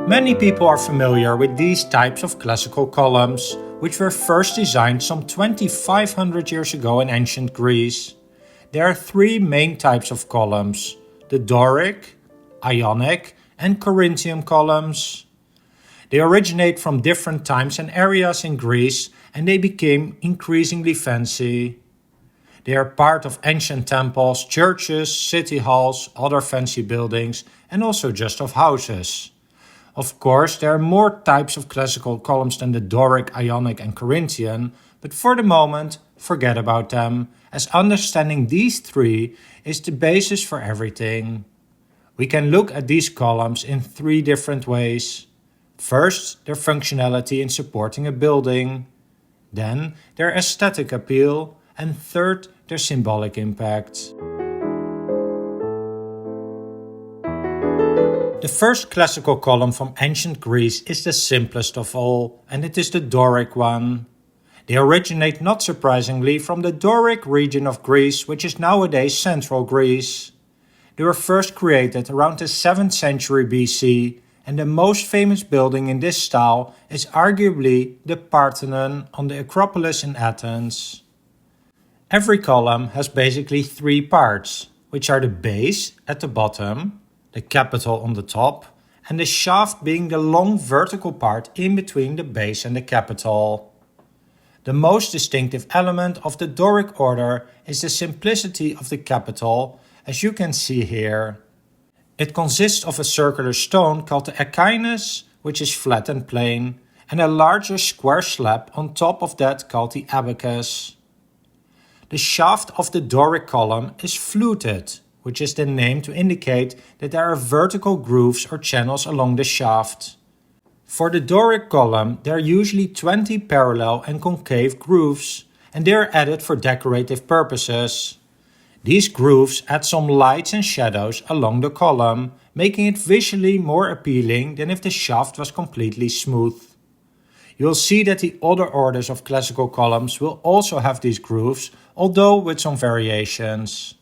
Many people are familiar with these types of classical columns, which were first designed some 2500 years ago in ancient Greece. There are three main types of columns: the Doric, Ionic, and Corinthian columns. They originate from different times and areas in Greece, and they became increasingly fancy. They are part of ancient temples, churches, city halls, other fancy buildings, and also just of houses. Of course, there are more types of classical columns than the Doric, Ionic, and Corinthian, but for the moment, forget about them, as understanding these three is the basis for everything. We can look at these columns in three different ways. First, their functionality in supporting a building. Then, their aesthetic appeal. And third, their symbolic impact. The first classical column from ancient Greece is the simplest of all, and it is the Doric one. They originate, not surprisingly, from the Doric region of Greece, which is nowadays central Greece. They were first created around the 7th century BC, and the most famous building in this style is arguably the Parthenon on the Acropolis in Athens. Every column has basically three parts, which are the base at the bottom, the capital on the top, and the shaft being the long vertical part in between the base and the capital. The most distinctive element of the Doric order is the simplicity of the capital, as you can see here. It consists of a circular stone called the echinus, which is flat and plain, and a larger square slab on top of that called the abacus. The shaft of the Doric column is fluted, which is the name to indicate that there are vertical grooves or channels along the shaft. For the Doric column, there are usually 20 parallel and concave grooves, and they are added for decorative purposes. These grooves add some lights and shadows along the column, making it visually more appealing than if the shaft was completely smooth. You'll see that the other orders of classical columns will also have these grooves, although with some variations.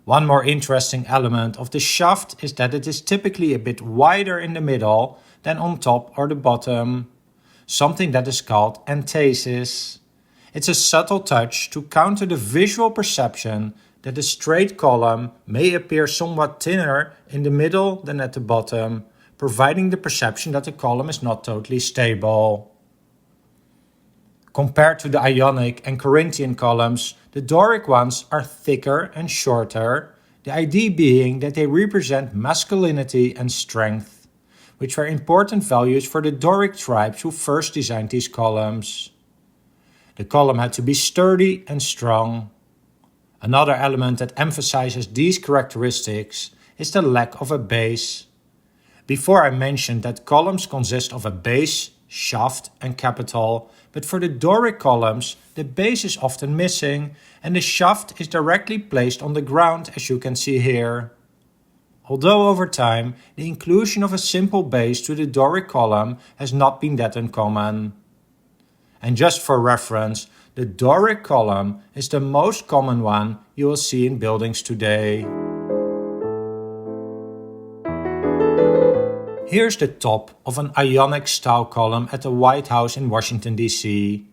One more interesting element of the shaft is that it is typically a bit wider in the middle than on top or the bottom, something that is called anthesis. It's a subtle touch to counter the visual perception that a straight column may appear somewhat thinner in the middle than at the bottom, providing the perception that the column is not totally stable. Compared to the Ionic and Corinthian columns, the Doric ones are thicker and shorter, the idea being that they represent masculinity and strength, which were important values for the Doric tribes who first designed these columns. The column had to be sturdy and strong. Another element that emphasizes these characteristics is the lack of a base. Before I mentioned that columns consist of a base, shaft and capital, but for the Doric columns the base is often missing and the shaft is directly placed on the ground, as you can see here. Although over time the inclusion of a simple base to the Doric column has not been that uncommon. And just for reference, the Doric column is the most common one you will see in buildings today. Here's the top of an Ionic style column at the White House in Washington, D.C.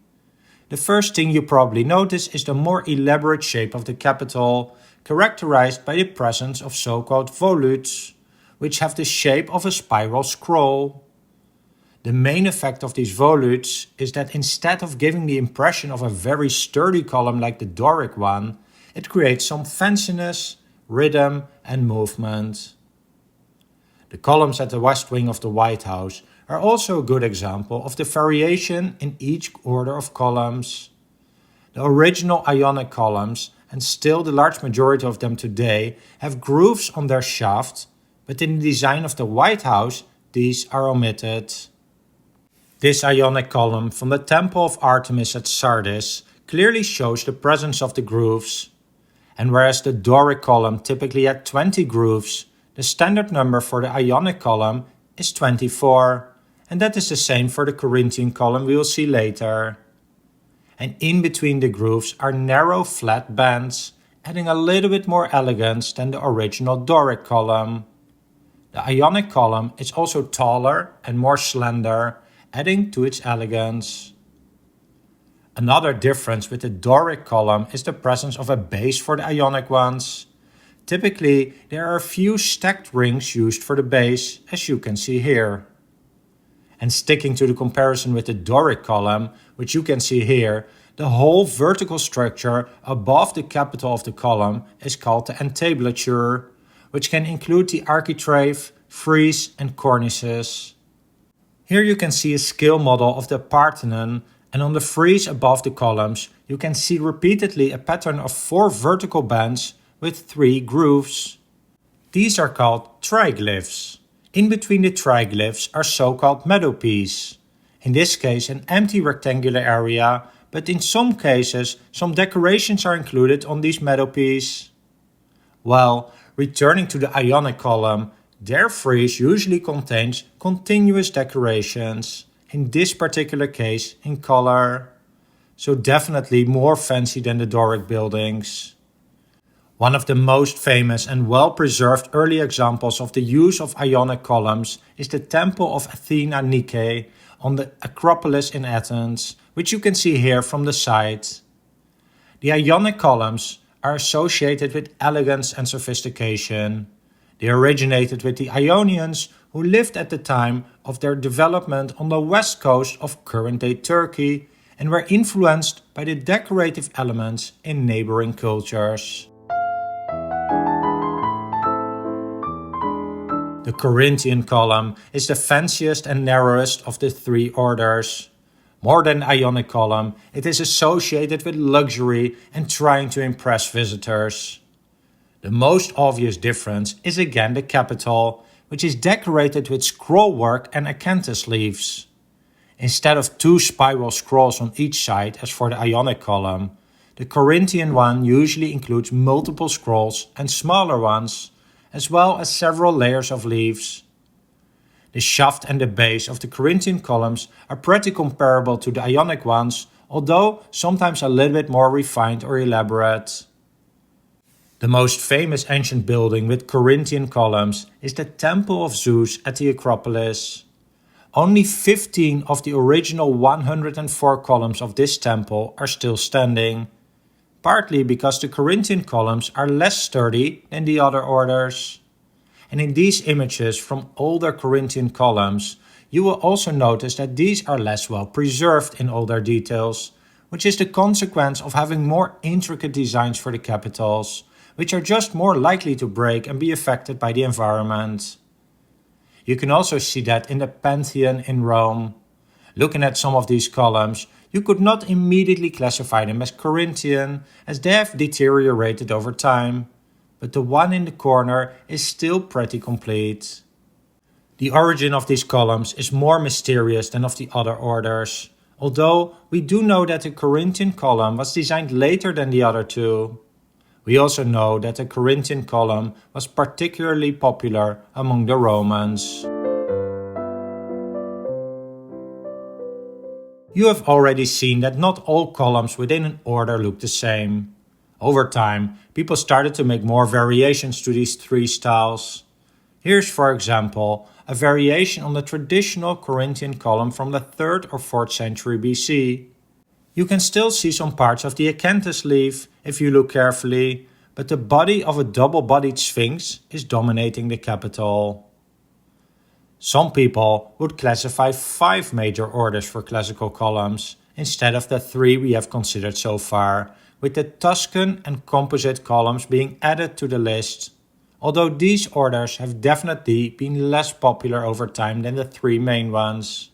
The first thing you probably notice is the more elaborate shape of the Capitol, characterized by the presence of so-called volutes, which have the shape of a spiral scroll. The main effect of these volutes is that instead of giving the impression of a very sturdy column like the Doric one, it creates some fanciness, rhythm and movement. The columns at the west wing of the White House are also a good example of the variation in each order of columns. The original Ionic columns, and still the large majority of them today, have grooves on their shaft, but in the design of the White House, these are omitted. This Ionic column from the Temple of Artemis at Sardis clearly shows the presence of the grooves. And whereas the Doric column typically had 20 grooves, the standard number for the Ionic column is 24, and that is the same for the Corinthian column we will see later. And in between the grooves are narrow flat bands, adding a little bit more elegance than the original Doric column. The Ionic column is also taller and more slender, adding to its elegance. Another difference with the Doric column is the presence of a base for the Ionic ones. Typically, there are a few stacked rings used for the base, as you can see here. And sticking to the comparison with the Doric column, which you can see here, the whole vertical structure above the capital of the column is called the entablature, which can include the architrave, frieze and cornices. Here you can see a scale model of the Parthenon, and on the frieze above the columns you can see repeatedly a pattern of 4 vertical bands with 3 grooves. These are called triglyphs. In between the triglyphs are so-called meadow-peas. In this case an empty rectangular area, but in some cases some decorations are included on these meadow-peas. Well, returning to the Ionic column, their frieze usually contains continuous decorations, in this particular case in color. So definitely more fancy than the Doric buildings. One of the most famous and well-preserved early examples of the use of Ionic columns is the Temple of Athena Nike on the Acropolis in Athens, which you can see here from the side. The Ionic columns are associated with elegance and sophistication. They originated with the Ionians, who lived at the time of their development on the west coast of current-day Turkey and were influenced by the decorative elements in neighboring cultures. The Corinthian column is the fanciest and narrowest of the 3 orders. More than the Ionic column, it is associated with luxury and trying to impress visitors. The most obvious difference is again the capital, which is decorated with scrollwork and acanthus leaves. Instead of 2 spiral scrolls on each side as for the Ionic column, the Corinthian one usually includes multiple scrolls and smaller ones, as well as several layers of leaves. The shaft and the base of the Corinthian columns are pretty comparable to the Ionic ones, although sometimes a little bit more refined or elaborate. The most famous ancient building with Corinthian columns is the Temple of Zeus at the Acropolis. Only 15 of the original 104 columns of this temple are still standing, partly because the Corinthian columns are less sturdy than the other orders. And in these images from older Corinthian columns, you will also notice that these are less well preserved in all their details, which is the consequence of having more intricate designs for the capitals, which are just more likely to break and be affected by the environment. You can also see that in the Pantheon in Rome. Looking at some of these columns, you could not immediately classify them as Corinthian, as they have deteriorated over time, but the one in the corner is still pretty complete. The origin of these columns is more mysterious than of the other orders, although we do know that the Corinthian column was designed later than the other 2. We also know that the Corinthian column was particularly popular among the Romans. You have already seen that not all columns within an order look the same. Over time, people started to make more variations to these 3 styles. Here's, for example, a variation on the traditional Corinthian column from the 3rd or 4th century BC. You can still see some parts of the acanthus leaf if you look carefully, but the body of a double-bodied sphinx is dominating the capital. Some people would classify 5 major orders for classical columns, instead of the 3 we have considered so far, with the Tuscan and composite columns being added to the list, although these orders have definitely been less popular over time than the 3 main ones.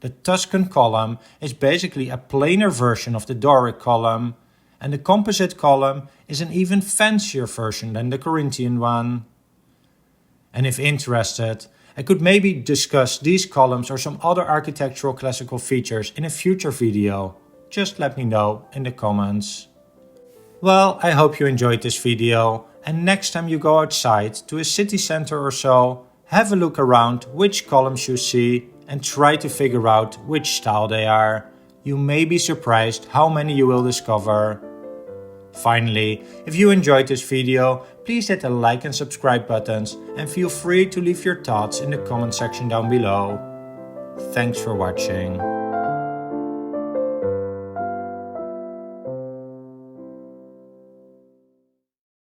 The Tuscan column is basically a plainer version of the Doric column, and the composite column is an even fancier version than the Corinthian one. And if interested, I could maybe discuss these columns or some other architectural classical features in a future video. Just let me know in the comments. Well, I hope you enjoyed this video, and next time you go outside to a city center or so, have a look around which columns you see and try to figure out which style they are. You may be surprised how many you will discover. Finally, if you enjoyed this video, please hit the like and subscribe buttons and feel free to leave your thoughts in the comment section down below. Thanks for watching.